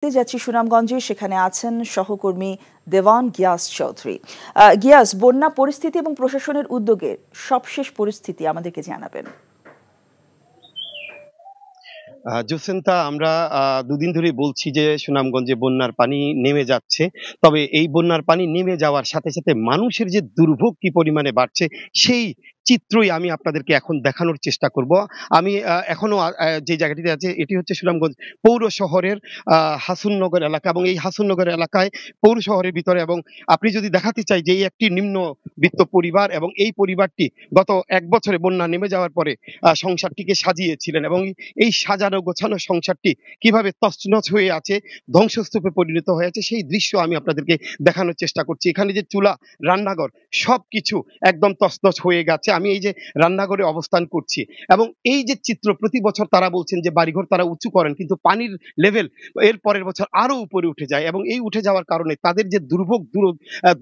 যাচ্ছি সুনামগঞ্জে, সেখানে আছেন সহকর্মী দেওয়ান গিয়াস চৌধুরী। গিয়াস, বন্যা পরিস্থিতি এবং প্রশাসনের উদ্যোগে সবশেষ পরিস্থিতি আমাদেরকে জানাবেন। জোসেন্তা, আমরা দুদিন ধরে বলছি যে সুনামগঞ্জে বন্যার পানি নেমে যাচ্ছে। তবে এই বন্যার পানি নেমে যাওয়ার সাথে সাথে মানুষের যে দুর্ভোগ কি পরিমাণে বাড়ছে সেই চিত্রই আমি আপনাদেরকে এখন দেখানোর চেষ্টা করব। আমি এখনো যে জায়গাটিতে আছে এটি হচ্ছে সুনামগঞ্জ পৌর শহরের হাসুননগর এলাকা, এবং এই হাসুননগর এলাকায় পৌর শহরের ভিতরে, এবং আপনি যদি দেখাতে চাই যে এই একটি নিম্নবিত্ত পরিবার, এবং এই পরিবারটি গত 1 বছরে বন্যা নেমে যাওয়ার পরে সংসারটিকে সাজিয়েছিলেন, এবং এই সাজানো গোছানো সংসারটি কিভাবে তছনছ হয়ে আছে, ধ্বংসস্তূপে পরিণত হয়ে আছে, সেই দৃশ্য আমি আপনাদেরকে দেখানোর চেষ্টা করছি। এখানে যে চুলা, রান্নাঘর সবকিছু একদম তছনছ হয়ে গেছে। আমি এই যে রান্নাঘরে অবস্থান করছি, এবং এই যে চিত্র, প্রতি বছর তারা বলছেন যে বাড়িঘর তারা উঁচু করেন, কিন্তু পানির লেভেল এর পরের বছর আরো উপরে উঠে যায়, এবং এই উঠে যাওয়ার কারণে তাদের যে দুর্ভোগ,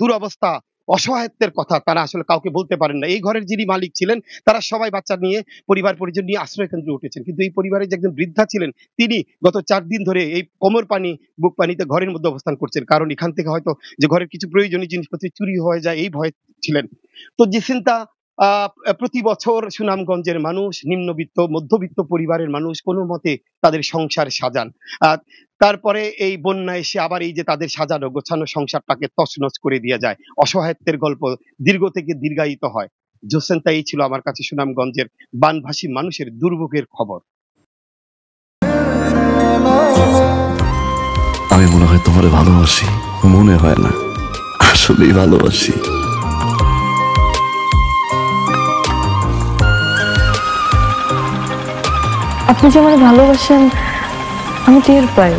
দুরবস্থা, অসহায়ত্বের কথা তারা আসলে কাউকে বলতে পারেন না। এই ঘরের যিনি মালিক ছিলেন তারা সবাই বাচ্চা নিয়ে, পরিবার পরিজন নিয়ে আশ্রয় কেন্দ্রে উঠেছেন, কিন্তু এই পরিবারের যে একজন বৃদ্ধা ছিলেন তিনি গত 4 দিন ধরে এই কোমর পানি, বুক পানিতে ঘরের মধ্যে অবস্থান করছেন, কারণ এখান থেকে হয়তো যে ঘরের কিছু প্রয়োজনীয় জিনিসপত্র চুরি হয়ে যায় এই ভয় ছিলেন। তো যে চিন্তা, প্রতি বছর সুনামগঞ্জের মানুষ, নিম্নবিত্ত মধ্যবিত্ত পরিবারের মানুষ কোনো মতে তাদের সংসার সাজান, তারপরে এই বন্যা এসে আবার এই যে তাদের সাজানো গোছানো সংসারটাকে তছনছ করে দিয়ে যায়। অসহায়ত্বের গল্প দীর্ঘ থেকে দীর্ঘায়িত হয়। জোসেন্তা, এই ছিল আমার কাছে সুনামগঞ্জের বানভাসী মানুষের দুর্ভোগের খবর। আমি মনে হয় তোমারে ভালোবাসি, মনে হয় না, আসলেই ভালোবাসি। আপনি যে আমাকে ভালোবাসেন আমি টের পাই।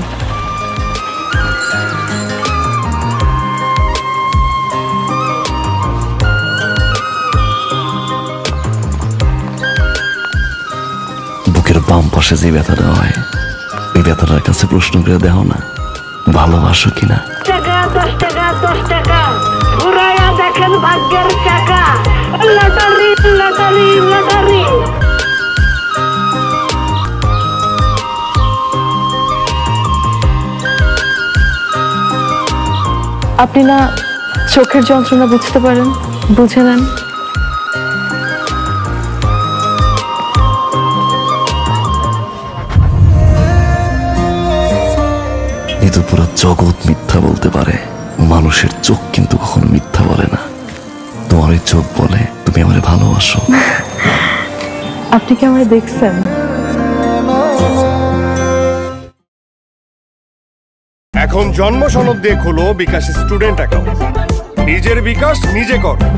বুকের বাম পাশে যে ব্যথাটা হয়, এই ব্যথাটার কাছে প্রশ্ন করে দেখো না, ভালোবাসো কিনা। 10 টাকা ঘুরাইয়া দেখেন ভাগ্যের চাকা। Lottery lottery lottery. আপনি না চোখের যন্ত্রণা বুঝতে পারেন, বুঝে নেন। কিন্তু পুরো জগৎ মিথ্যা বলতে পারে, মানুষের চোখ কিন্তু কখনো মিথ্যা বলে না। তোমার ওই চোখ বলে তুমি আমারে ভালোবাসো। আপনি কি আমারে দেখছেন? এখন জন্ম সনদ দিয়ে খোলো বিকাশ স্টুডেন্ট অ্যাকাউন্ট। নিজের বিকাশ নিজে কর।